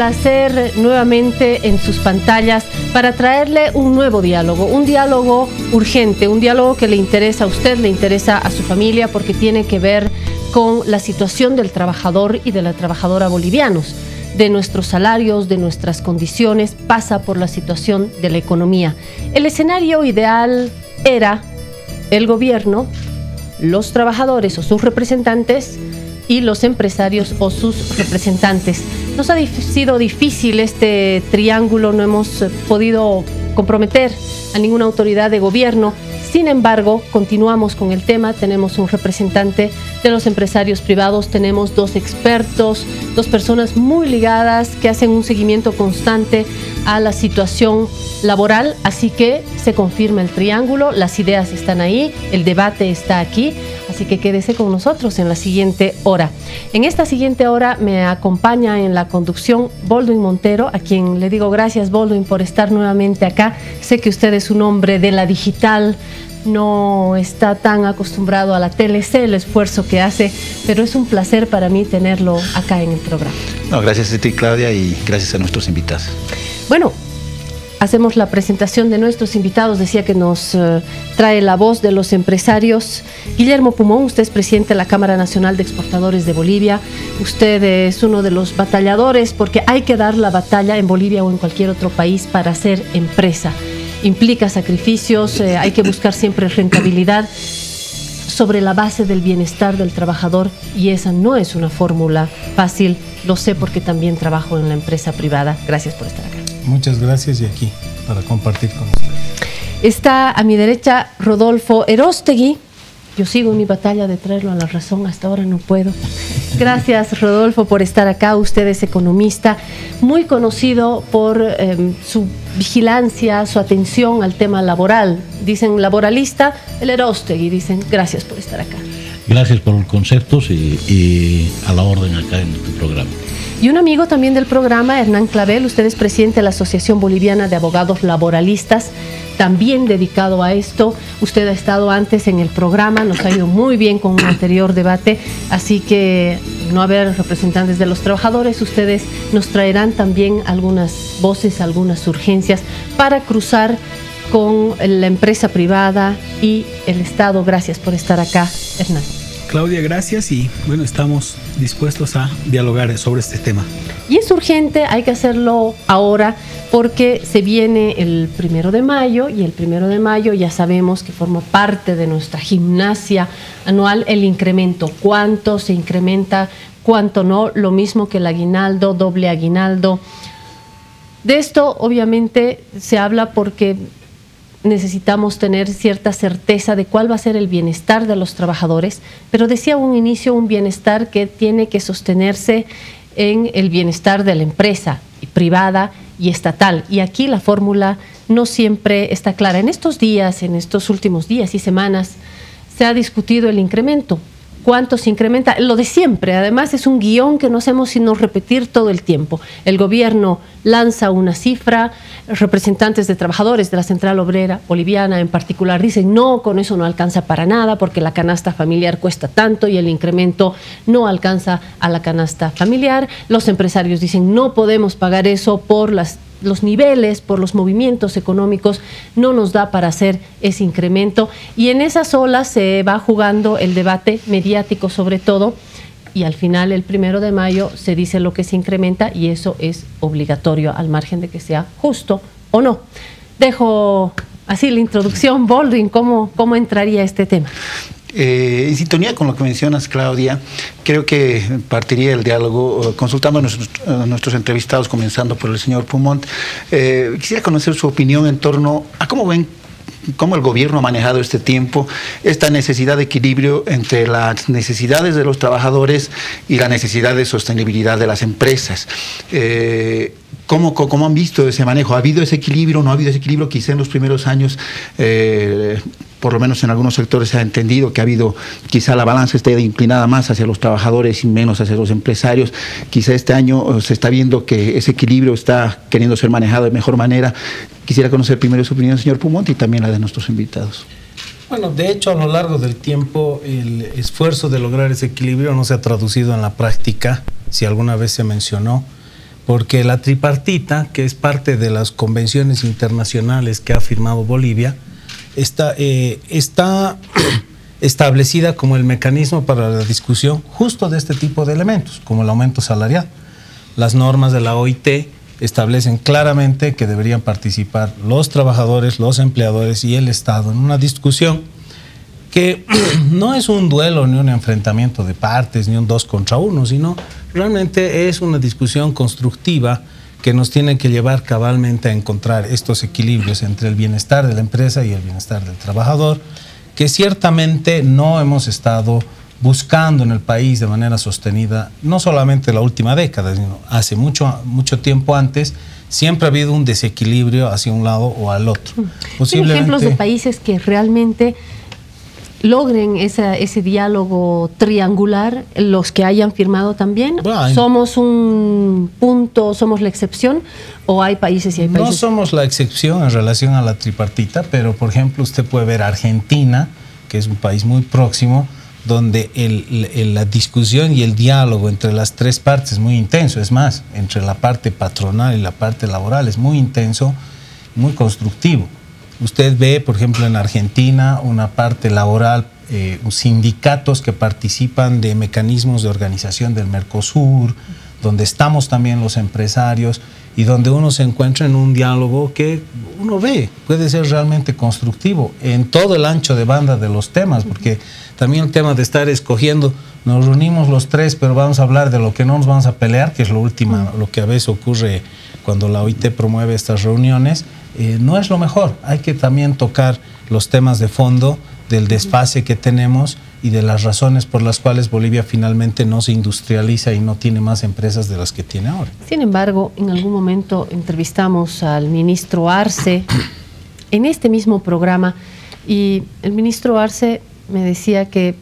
placer nuevamente en sus pantallas para traerle un nuevo diálogo, un diálogo urgente, un diálogo que le interesa a usted, le interesa a su familia, porque tiene que ver con la situación del trabajador y de la trabajadora bolivianos, de nuestros salarios, de nuestras condiciones, pasa por la situación de la economía. El escenario ideal era el gobierno, los trabajadores o sus representantes y los empresarios o sus representantes. Nos ha sido difícil este triángulo, no hemos podido comprometer a ninguna autoridad de gobierno. Sin embargo, continuamos con el tema, tenemos un representante de los empresarios privados, tenemos dos expertos, dos personas muy ligadas que hacen un seguimiento constante a la situación laboral, así que se confirma el triángulo, las ideas están ahí, el debate está aquí, así que quédese con nosotros en la siguiente hora. En esta siguiente hora me acompaña en la conducción Baldwin Montero, a quien le digo gracias, Baldwin, por estar nuevamente acá. Sé que usted es un hombre de la digital, no está tan acostumbrado a la tele, sé el esfuerzo que hace, pero es un placer para mí tenerlo acá en el programa. No, gracias a ti, Claudia, y gracias a nuestros invitados. Bueno, hacemos la presentación de nuestros invitados. Decía que nos trae la voz de los empresarios. Guillermo Pumón, usted es presidente de la Cámara Nacional de Exportadores de Bolivia. Usted es uno de los batalladores, porque hay que dar la batalla en Bolivia o en cualquier otro país para hacer empresa. Implica sacrificios, hay que buscar siempre rentabilidad sobre la base del bienestar del trabajador, y esa no es una fórmula fácil. Lo sé porque también trabajo en la empresa privada. Gracias por estar acá. Muchas gracias, y aquí para compartir con ustedes. Está a mi derecha Rodolfo Erostegui. Yo sigo en mi batalla de traerlo a la razón, hasta ahora no puedo. Gracias, Rodolfo, por estar acá. Usted es economista, muy conocido por su vigilancia, su atención al tema laboral. Dicen laboralista, el Erostegui, dicen gracias por estar acá. Gracias por los conceptos y a la orden acá en tu programa. Y un amigo también del programa, Hernán Clavel, usted es presidente de la Asociación Boliviana de Abogados Laboralistas, también dedicado a esto. Usted ha estado antes en el programa, nos ha ido muy bien con un anterior debate, así que no haber representantes de los trabajadores, ustedes nos traerán también algunas voces, algunas urgencias para cruzar con la empresa privada y el Estado. Gracias por estar acá, Hernán. Claudia, gracias, y bueno, estamos dispuestos a dialogar sobre este tema. Y es urgente, hay que hacerlo ahora porque se viene el 1 de mayo y el 1 de mayo ya sabemos que forma parte de nuestra gimnasia anual el incremento. ¿Cuánto se incrementa? ¿Cuánto no? Lo mismo que el aguinaldo, doble aguinaldo. De esto obviamente se habla porque necesitamos tener cierta certeza de cuál va a ser el bienestar de los trabajadores, pero decía un inicio, un bienestar que tiene que sostenerse en el bienestar de la empresa privada y estatal. Y aquí la fórmula no siempre está clara. En estos días, en estos últimos días y semanas, se ha discutido el incremento. ¿Cuánto se incrementa? Lo de siempre, además es un guión que no hacemos sino repetir todo el tiempo. El gobierno lanza una cifra, representantes de trabajadores de la Central Obrera Boliviana en particular dicen no, con eso no alcanza para nada porque la canasta familiar cuesta tanto y el incremento no alcanza a la canasta familiar. Los empresarios dicen no podemos pagar eso por los niveles, por los movimientos económicos, no nos da para hacer ese incremento, y en esas olas se va jugando el debate mediático sobre todo, y al final el 1 de mayo se dice lo que se incrementa y eso es obligatorio al margen de que sea justo o no. Dejo así la introducción. Baldwin, ¿cómo entraría este tema? En sintonía con lo que mencionas, Claudia, creo que partiría el diálogo consultando a nuestros entrevistados, comenzando por el señor Pumont. Quisiera conocer su opinión en torno a cómo ven, cómo el gobierno ha manejado este tiempo, esta necesidad de equilibrio entre las necesidades de los trabajadores y la necesidad de sostenibilidad de las empresas. ¿Cómo han visto ese manejo? ¿Ha habido ese equilibrio? ¿No ha habido ese equilibrio? Quizá en los primeros años, por lo menos en algunos sectores se ha entendido que ha habido, quizá la balanza esté inclinada más hacia los trabajadores y menos hacia los empresarios. Quizá este año se está viendo que ese equilibrio está queriendo ser manejado de mejor manera. Quisiera conocer primero su opinión, señor Pumont, y también la de nuestros invitados. Bueno, de hecho, a lo largo del tiempo, el esfuerzo de lograr ese equilibrio no se ha traducido en la práctica, si alguna vez se mencionó, porque la tripartita, que es parte de las convenciones internacionales que ha firmado Bolivia, está establecida como el mecanismo para la discusión justo de este tipo de elementos, como el aumento salarial. Las normas de la OIT establecen claramente que deberían participar los trabajadores, los empleadores y el Estado en una discusión que no es un duelo ni un enfrentamiento de partes, ni un 2 contra 1, sino realmente es una discusión constructiva que nos tiene que llevar cabalmente a encontrar estos equilibrios entre el bienestar de la empresa y el bienestar del trabajador, que ciertamente no hemos estado buscando en el país de manera sostenida, no solamente la última década, sino hace mucho tiempo antes. Siempre ha habido un desequilibrio hacia un lado o al otro. Posiblemente... ejemplos de países que realmente logren ese diálogo triangular, los que hayan firmado también. Bueno, ¿somos un punto, somos la excepción o hay países y hay países? No somos la excepción en relación a la tripartita, pero por ejemplo usted puede ver Argentina, que es un país muy próximo, donde la discusión y el diálogo entre las tres partes es muy intenso. Es más, entre la parte patronal y la parte laboral es muy intenso, muy constructivo. Usted ve, por ejemplo, en Argentina una parte laboral, sindicatos que participan de mecanismos de organización del Mercosur, donde estamos también los empresarios y donde uno se encuentra en un diálogo que uno ve puede ser realmente constructivo en todo el ancho de banda de los temas, porque también el tema de estar escogiendo, nos reunimos los tres, pero vamos a hablar de lo que no nos vamos a pelear, que es lo último, lo que a veces ocurre cuando la OIT promueve estas reuniones, no es lo mejor. Hay que también tocar los temas de fondo del desfase que tenemos y de las razones por las cuales Bolivia finalmente no se industrializa y no tiene más empresas de las que tiene ahora. Sin embargo, en algún momento entrevistamos al ministro Arce en este mismo programa y el ministro Arce me decía que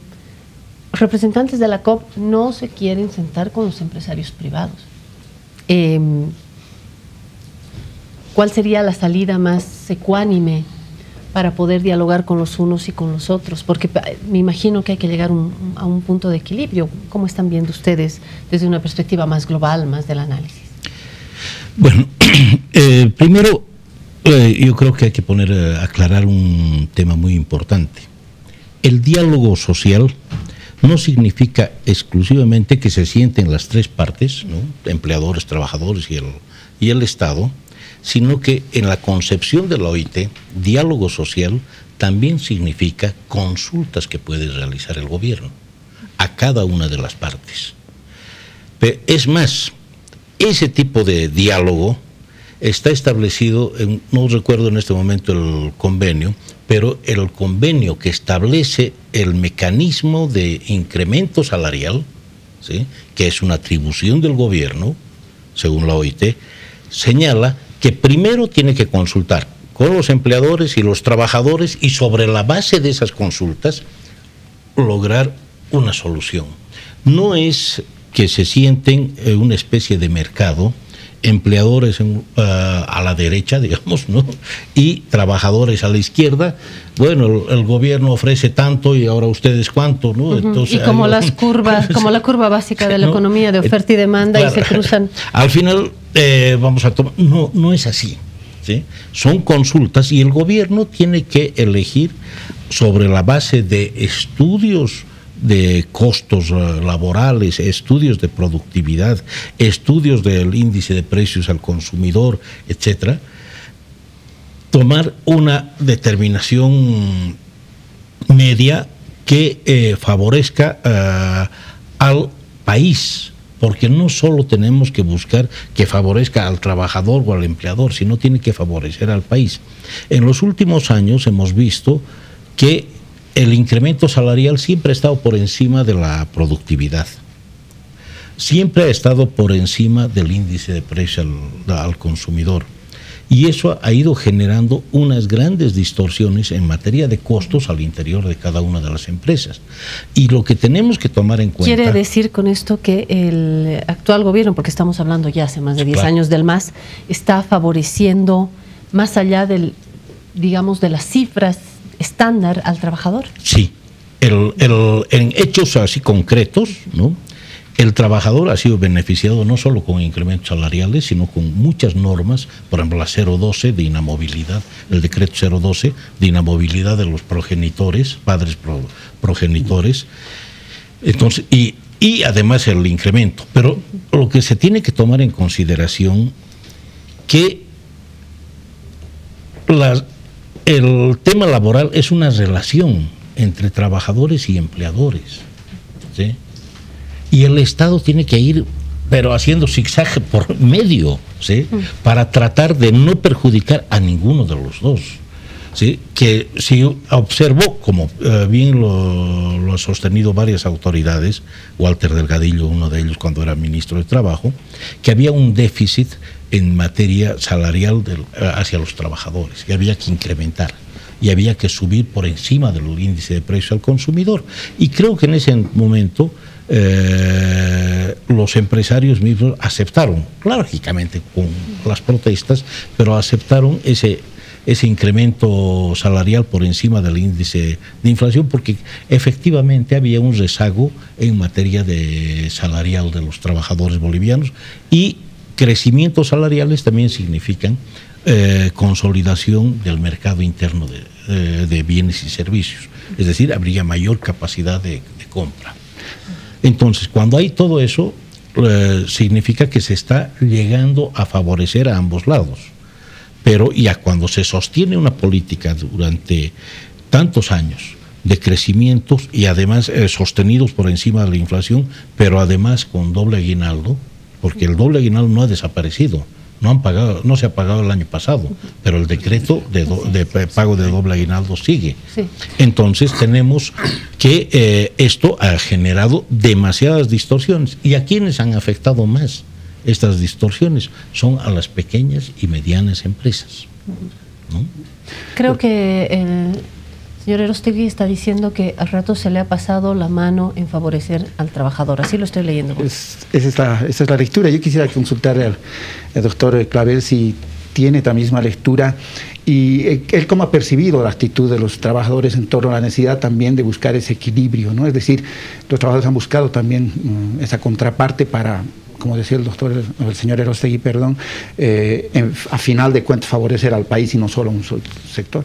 representantes de la COP no se quieren sentar con los empresarios privados. ¿Cuál sería la salida más ecuánime para poder dialogar con los unos y con los otros? Porque me imagino que hay que llegar a un punto de equilibrio. ¿Cómo están viendo ustedes desde una perspectiva más global, más del análisis? Bueno, primero yo creo que hay que aclarar un tema muy importante. El diálogo social no significa exclusivamente que se sienten las tres partes, ¿no? Empleadores, trabajadores y el Estado, sino que en la concepción de la OIT, diálogo social también significa consultas que puede realizar el gobierno a cada una de las partes. Pero es más, ese tipo de diálogo está establecido, no recuerdo en este momento el convenio, pero el convenio que establece el mecanismo de incremento salarial, ¿sí?, que es una atribución del gobierno, según la OIT, señala que primero tiene que consultar con los empleadores y los trabajadores y sobre la base de esas consultas lograr una solución. No es que se sienten en una especie de mercado, empleadores a la derecha, digamos, ¿no?, y trabajadores a la izquierda. Bueno, el gobierno ofrece tanto y ahora ustedes cuánto, ¿no? Entonces, y como las curvas, como la curva básica de la economía de oferta y demanda, claro, y se cruzan. Al final vamos a tomar, no es así, ¿sí? Son consultas y el gobierno tiene que elegir sobre la base de estudios de costos laborales, estudios de productividad, estudios del índice de precios al consumidor, etcétera, tomar una determinación media que favorezca al país, porque no solo tenemos que buscar que favorezca al trabajador o al empleador, sino tiene que favorecer al país. En los últimos años hemos visto que el incremento salarial siempre ha estado por encima de la productividad, siempre ha estado por encima del índice de precio al consumidor, y eso ha ido generando unas grandes distorsiones en materia de costos al interior de cada una de las empresas. Y lo que tenemos que tomar en cuenta... ¿Quiere decir con esto que el actual gobierno, porque estamos hablando ya hace más de 10 años del MAS, está favoreciendo más allá del, digamos, de las cifras estándar al trabajador? Sí, en hechos así concretos, ¿no?, el trabajador ha sido beneficiado no solo con incrementos salariales, sino con muchas normas, por ejemplo la 012 de inamovilidad, el decreto 012 de inamovilidad de los progenitores, padres progenitores, entonces, y además el incremento. Pero lo que se tiene que tomar en consideración que el tema laboral es una relación entre trabajadores y empleadores, ¿sí? Y el Estado tiene que ir, pero haciendo zigzag por medio, ¿sí? Para tratar de no perjudicar a ninguno de los dos, ¿sí? Que si observó, como bien lo han sostenido varias autoridades, Walter Delgadillo, uno de ellos cuando era ministro de Trabajo, que había un déficit en materia salarial hacia los trabajadores, que había que incrementar y había que subir por encima del índice de precio al consumidor. Y creo que en ese momento los empresarios mismos aceptaron, lógicamente con las protestas, pero aceptaron ese incremento salarial por encima del índice de inflación, porque efectivamente había un rezago en materia de salarial de los trabajadores bolivianos, y crecimientos salariales también significan consolidación del mercado interno de bienes y servicios, es decir, habría mayor capacidad de compra. Entonces, cuando hay todo eso, significa que se está llegando a favorecer a ambos lados. Pero ya cuando se sostiene una política durante tantos años de crecimientos y además sostenidos por encima de la inflación, pero además con doble aguinaldo, porque el doble aguinaldo no ha desaparecido, no se ha pagado el año pasado, pero el decreto de pago de doble aguinaldo sigue. Sí. Entonces tenemos que esto ha generado demasiadas distorsiones. ¿Y a quiénes han afectado más estas distorsiones? Son a las pequeñas y medianas empresas, ¿no? Creo que el señor Erostegui está diciendo que al rato se le ha pasado la mano en favorecer al trabajador. Así lo estoy leyendo. Esa es la lectura. Yo quisiera consultarle al doctor Clavel si tiene esta misma lectura y él cómo ha percibido la actitud de los trabajadores en torno a la necesidad también de buscar ese equilibrio, ¿no? Es decir, los trabajadores han buscado también esa contraparte para, como decía el señor Erostegui, perdón, a final de cuentas favorecer al país y no solo a un solo sector.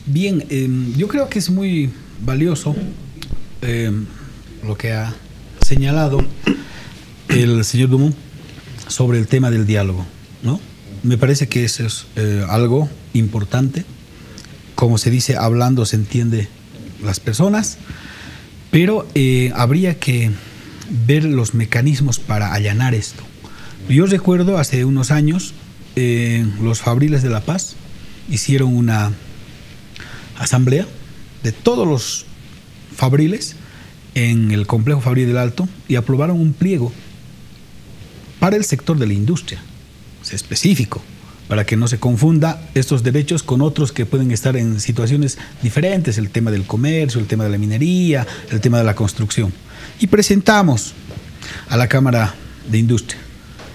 Bien, yo creo que es muy valioso lo que ha señalado el señor Dumont sobre el tema del diálogo, ¿no? Me parece que eso es algo importante. Como se dice, hablando se entiende las personas, pero habría que ver los mecanismos para allanar esto. Yo recuerdo hace unos años los Fabriles de La Paz hicieron una asamblea de todos los fabriles en el complejo Fabril del Alto y aprobaron un pliego para el sector de la industria, es específico, para que no se confunda estos derechos con otros que pueden estar en situaciones diferentes, el tema del comercio, el tema de la minería, el tema de la construcción. Y presentamos a la Cámara de Industria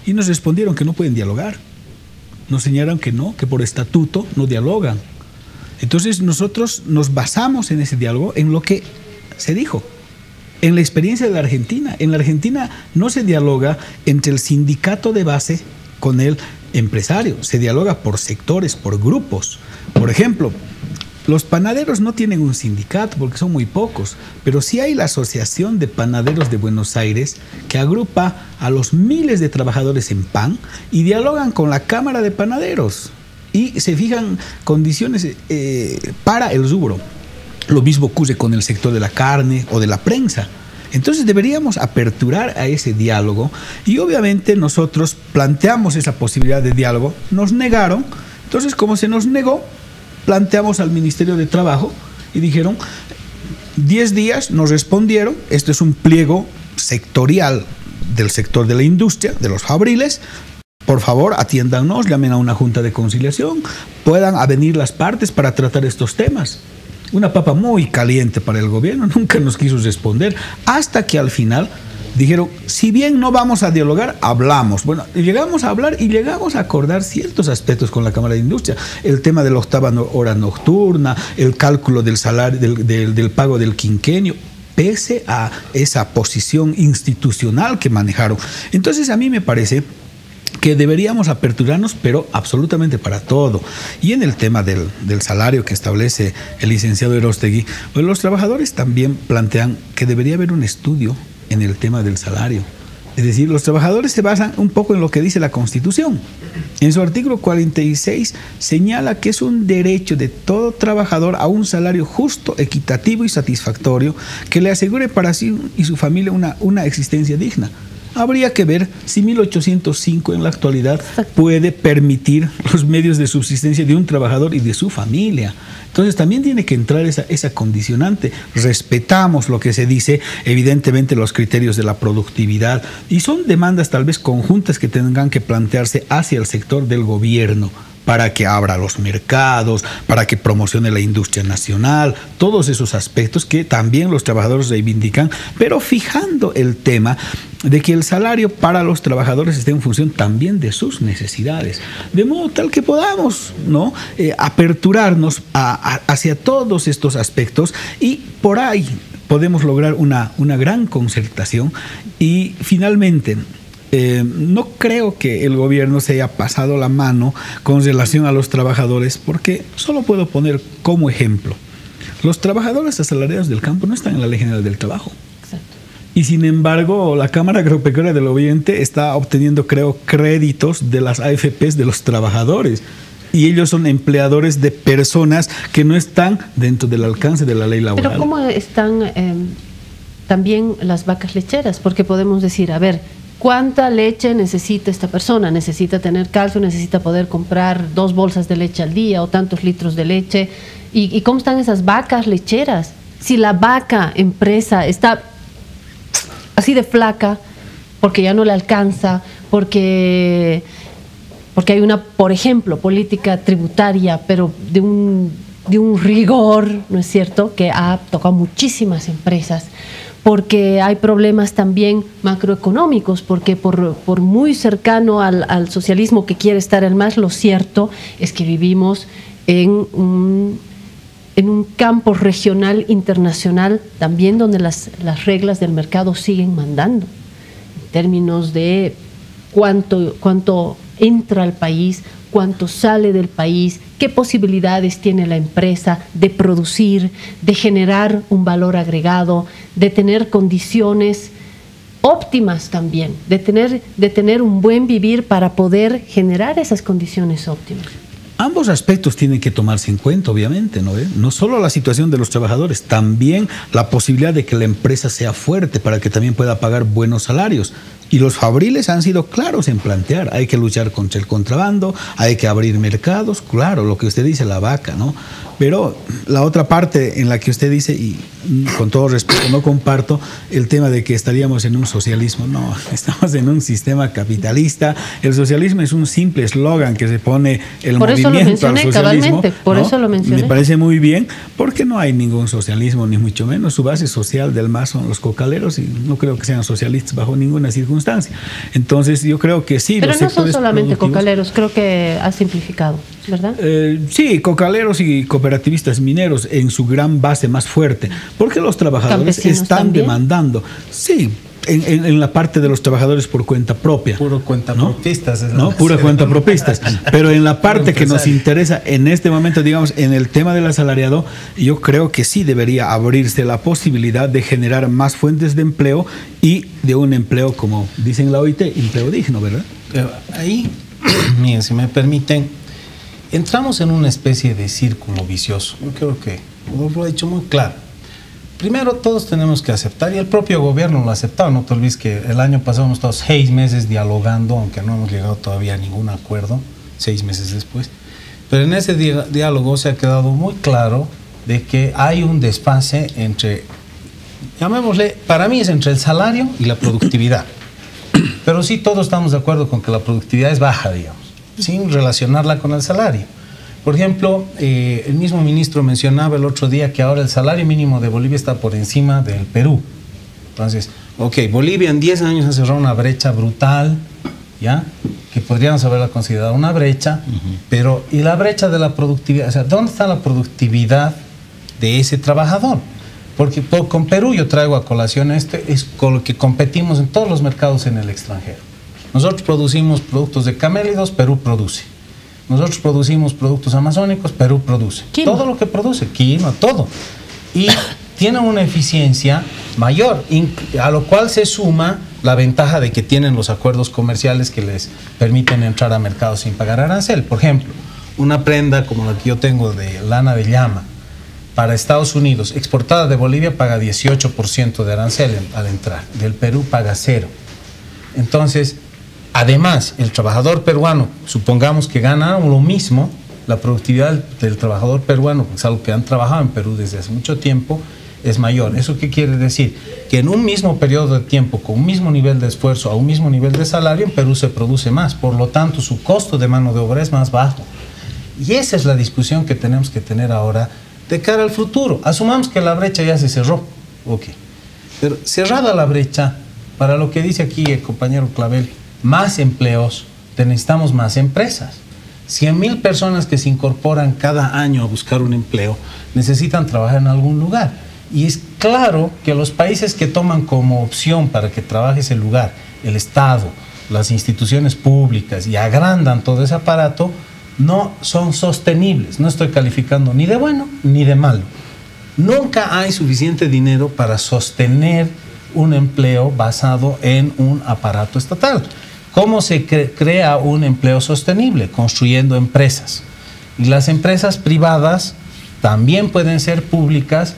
y nos respondieron que no pueden dialogar, nos señalaron que no, que por estatuto no dialogan. Entonces nosotros nos basamos en ese diálogo, en lo que se dijo, en la experiencia de la Argentina. En la Argentina no se dialoga entre el sindicato de base con el empresario, se dialoga por sectores, por grupos. Por ejemplo, los panaderos no tienen un sindicato porque son muy pocos, pero sí hay la Asociación de Panaderos de Buenos Aires que agrupa a los miles de trabajadores en pan y dialogan con la Cámara de Panaderos y se fijan condiciones para el rubro. Lo mismo ocurre con el sector de la carne o de la prensa. Entonces deberíamos aperturar a ese diálogo y obviamente nosotros planteamos esa posibilidad de diálogo, nos negaron. Entonces, como se nos negó, planteamos al Ministerio de Trabajo y dijeron 10 días, nos respondieron, esto es un pliego sectorial del sector de la industria, de los fabriles. Por favor, atiéndannos, llamen a una junta de conciliación, puedan avenir las partes para tratar estos temas. Una papa muy caliente para el gobierno, nunca nos quiso responder, hasta que al final dijeron, si bien no vamos a dialogar, hablamos. Bueno, llegamos a hablar y llegamos a acordar ciertos aspectos con la Cámara de Industria. El tema de la octava hora nocturna, el cálculo del salario, del pago del quinquenio. pese a esa posición institucional que manejaron. Entonces a mí me parece que deberíamos aperturarnos, pero absolutamente para todo. Y en el tema del salario que establece el licenciado Erostegui, pues los trabajadores también plantean que debería haber un estudio en el tema del salario. Es decir, los trabajadores se basan un poco en lo que dice la Constitución. En su artículo 46 señala que es un derecho de todo trabajador a un salario justo, equitativo y satisfactorio que le asegure para sí y su familia una existencia digna. Habría que ver si 1805 en la actualidad puede permitir los medios de subsistencia de un trabajador y de su familia. Entonces también tiene que entrar esa condicionante. Respetamos lo que se dice, evidentemente los criterios de la productividad, y son demandas tal vez conjuntas que tengan que plantearse hacia el sector del gobierno, para que abra los mercados, para que promocione la industria nacional, todos esos aspectos que también los trabajadores reivindican, pero fijando el tema de que el salario para los trabajadores esté en función también de sus necesidades, de modo tal que podamos, ¿no?, aperturarnos hacia todos estos aspectos, y por ahí podemos lograr una gran concertación. Y finalmente, no creo que el gobierno se haya pasado la mano con relación a los trabajadores, porque solo puedo poner como ejemplo: los trabajadores asalariados del campo no están en la Ley General del Trabajo. Exacto. Y sin embargo, la Cámara Agropecuaria del Oriente está obteniendo, creo, créditos de las AFPs de los trabajadores. Y ellos son empleadores de personas que no están dentro del alcance de la ley laboral. Pero ¿cómo están también las vacas lecheras? Porque podemos decir, a ver, ¿cuánta leche necesita esta persona? Necesita tener calcio, necesita poder comprar 2 bolsas de leche al día o tantos litros de leche. ¿Y cómo están esas vacas lecheras? Si la vaca empresa está así de flaca, porque ya no le alcanza, porque hay una, por ejemplo, política tributaria, pero de un rigor, ¿no es cierto?, que ha tocado muchísimas empresas, porque hay problemas también macroeconómicos, porque por muy cercano al socialismo que quiere estar el MAS, lo cierto es que vivimos en un campo regional internacional también, donde las reglas del mercado siguen mandando, en términos de cuánto entra al país, cuánto sale del país, qué posibilidades tiene la empresa de producir, de generar un valor agregado, de tener condiciones óptimas también, de tener un buen vivir para poder generar esas condiciones óptimas. Ambos aspectos tienen que tomarse en cuenta, obviamente, ¿no? No solo la situación de los trabajadores, también la posibilidad de que la empresa sea fuerte para que también pueda pagar buenos salarios. Y los fabriles han sido claros en plantear: hay que luchar contra el contrabando, hay que abrir mercados, claro, lo que usted dice, la vaca, ¿no? Pero la otra parte en la que usted dice, y con todo respeto no comparto, el tema de que estaríamos en un socialismo. No, estamos en un sistema capitalista. El socialismo es un simple eslogan que se pone el movimiento al socialismo. Cabalmente, por eso lo mencioné. Me parece muy bien, porque no hay ningún socialismo, ni mucho menos. Su base social del MAS son los cocaleros, y no creo que sean socialistas bajo ninguna circunstancia. Entonces yo creo que sí. Pero no son solamente cocaleros, creo que ha simplificado, ¿verdad? Sí, cocaleros y cooperativistas mineros en su gran base más fuerte, porque los trabajadores están también demandando. Sí, en la parte de los trabajadores por cuenta propia. Puro cuentapropistas. ¿No? Pura cuentapropistas. Pero en la parte que nos interesa en este momento, digamos, en el tema del asalariado, yo creo que sí debería abrirse la posibilidad de generar más fuentes de empleo, y de un empleo, como dicen la OIT, empleo digno, ¿verdad? Pero ahí, miren, si me permiten, entramos en una especie de círculo vicioso. Yo creo que lo he dicho muy claro. Primero, todos tenemos que aceptar, y el propio gobierno lo ha aceptado. No te olvides que el año pasado hemos estado 6 meses dialogando, aunque no hemos llegado todavía a ningún acuerdo, 6 meses después. Pero en ese diálogo se ha quedado muy claro de que hay un desfase entre, llamémosle, para mí es entre el salario y la productividad. Pero sí, todos estamos de acuerdo con que la productividad es baja, digamos, sin relacionarla con el salario. Por ejemplo, el mismo ministro mencionaba el otro día que ahora el salario mínimo de Bolivia está por encima del Perú. Entonces, Bolivia en 10 años ha cerrado una brecha brutal, ¿ya? Que podríamos haberla considerado una brecha, pero ¿y la brecha de la productividad? O sea, ¿dónde está la productividad de ese trabajador? Porque con Perú yo traigo a colación es con lo que competimos en todos los mercados en el extranjero. Nosotros producimos productos de camélidos, Perú produce. Nosotros producimos productos amazónicos, Perú produce. Quinoa. Todo lo que produce, quinoa, todo. Y tienen una eficiencia mayor, a lo cual se suma la ventaja de que tienen los acuerdos comerciales que les permiten entrar a mercados sin pagar arancel. Por ejemplo, una prenda como la que yo tengo de lana de llama para Estados Unidos, exportada de Bolivia, paga 18% de arancel al entrar. Del Perú paga 0%. Entonces, además, el trabajador peruano, supongamos que gana lo mismo, la productividad del trabajador peruano, que es algo que han trabajado en Perú desde hace mucho tiempo, es mayor. ¿Eso qué quiere decir? Que en un mismo periodo de tiempo, con un mismo nivel de esfuerzo, a un mismo nivel de salario, en Perú se produce más. Por lo tanto, su costo de mano de obra es más bajo. Y esa es la discusión que tenemos que tener ahora de cara al futuro. Asumamos que la brecha ya se cerró. Ok. Pero cerrada la brecha, para lo que dice aquí el compañero Clavel, más empleos, necesitamos más empresas. 100,000 personas que se incorporan cada año a buscar un empleo necesitan trabajar en algún lugar. Y es claro que los países que toman como opción para que trabaje ese lugar, el Estado, las instituciones públicas, y agrandan todo ese aparato, no son sostenibles. No estoy calificando ni de bueno ni de malo. Nunca hay suficiente dinero para sostener un empleo basado en un aparato estatal. ¿Cómo se crea un empleo sostenible? Construyendo empresas. Y las empresas privadas también pueden ser públicas,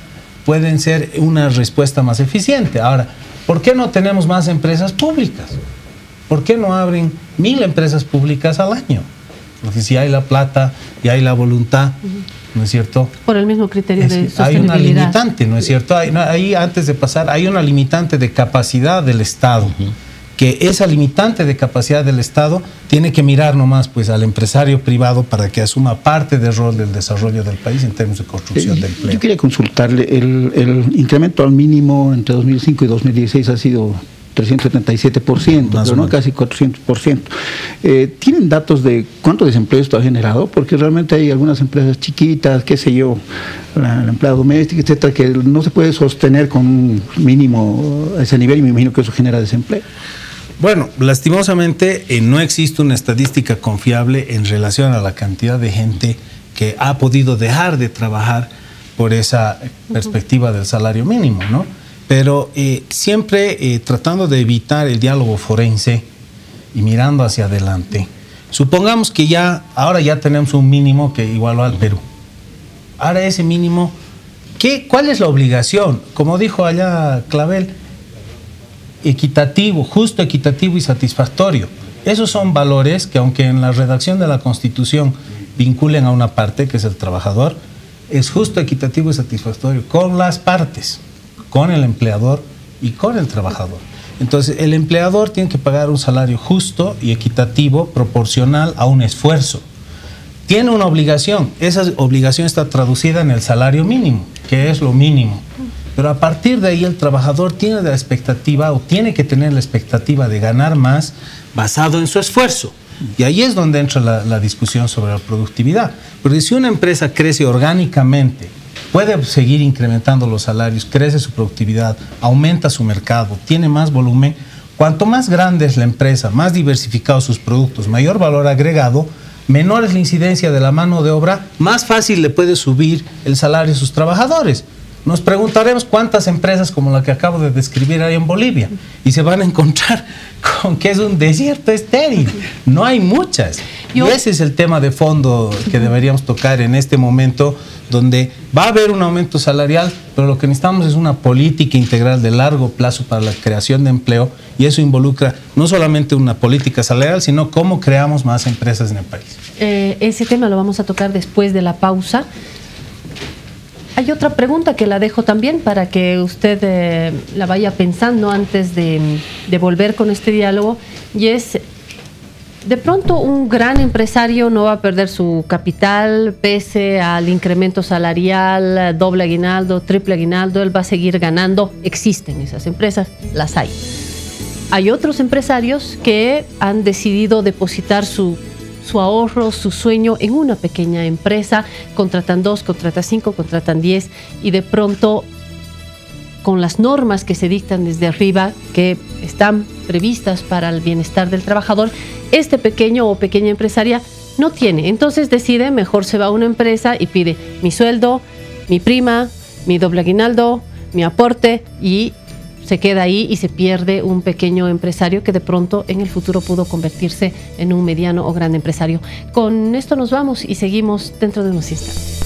pueden ser una respuesta más eficiente. Ahora, ¿por qué no tenemos más empresas públicas? ¿Por qué no abren 1,000 empresas públicas al año? Porque si hay la plata y hay la voluntad, ¿no es cierto? Por el mismo criterio de sostenibilidad. Hay una limitante, ¿no es cierto? Ahí, antes de pasar, hay una limitante de capacidad del Estado. Que esa limitante de capacidad del Estado tiene que mirar nomás pues al empresario privado para que asuma parte del rol del desarrollo del país en términos de construcción de empleo. Yo quería consultarle, el incremento al mínimo entre 2005 y 2016 ha sido 377%, pero no casi 400%. ¿Tienen datos de cuánto desempleo esto ha generado? Porque realmente hay algunas empresas chiquitas, qué sé yo, la empleada doméstica, etcétera, que no se puede sostener con un mínimo a ese nivel, y me imagino que eso genera desempleo. Bueno, lastimosamente no existe una estadística confiable en relación a la cantidad de gente que ha podido dejar de trabajar por esa perspectiva del salario mínimo, ¿no? Pero siempre tratando de evitar el diálogo forense y mirando hacia adelante. Supongamos que ahora ya tenemos un mínimo que igualó al Perú. Ahora ese mínimo, ¿cuál es la obligación? Como dijo allá Clavel, equitativo, justo, equitativo y satisfactorio. Esos son valores que, aunque en la redacción de la Constitución vinculen a una parte, que es el trabajador, es justo, equitativo y satisfactorio con las partes, con el empleador y con el trabajador. Entonces, el empleador tiene que pagar un salario justo y equitativo, proporcional a un esfuerzo. Tiene una obligación, esa obligación está traducida en el salario mínimo, que es lo mínimo. Pero a partir de ahí el trabajador tiene la expectativa o tiene que tener la expectativa de ganar más basado en su esfuerzo. Y ahí es donde entra la discusión sobre la productividad. Porque si una empresa crece orgánicamente, puede seguir incrementando los salarios, crece su productividad, aumenta su mercado, tiene más volumen. Cuanto más grande es la empresa, más diversificados sus productos, mayor valor agregado, menor es la incidencia de la mano de obra, más fácil le puede subir el salario a sus trabajadores. Nos preguntaremos cuántas empresas como la que acabo de describir hay en Bolivia y se van a encontrar con que es un desierto estéril. No hay muchas. Y ese es el tema de fondo que deberíamos tocar en este momento, donde va a haber un aumento salarial, pero lo que necesitamos es una política integral de largo plazo para la creación de empleo, y eso involucra no solamente una política salarial, sino cómo creamos más empresas en el país. Ese tema lo vamos a tocar después de la pausa. Hay otra pregunta que la dejo también para que usted la vaya pensando antes de volver con este diálogo, y es: de pronto un gran empresario no va a perder su capital pese al incremento salarial, doble aguinaldo, triple aguinaldo, él va a seguir ganando. Existen esas empresas, las hay. Hay otros empresarios que han decidido depositar su ahorro, su sueño en una pequeña empresa, contratan 2, contratan 5, contratan 10, y de pronto con las normas que se dictan desde arriba, que están previstas para el bienestar del trabajador, este pequeño o pequeña empresaria no tiene. Entonces decide, mejor se va a una empresa y pide mi sueldo, mi prima, mi doble aguinaldo, mi aporte, y se queda ahí y se pierde un pequeño empresario que de pronto en el futuro pudo convertirse en un mediano o gran empresario. Con esto nos vamos y seguimos dentro de unos instantes.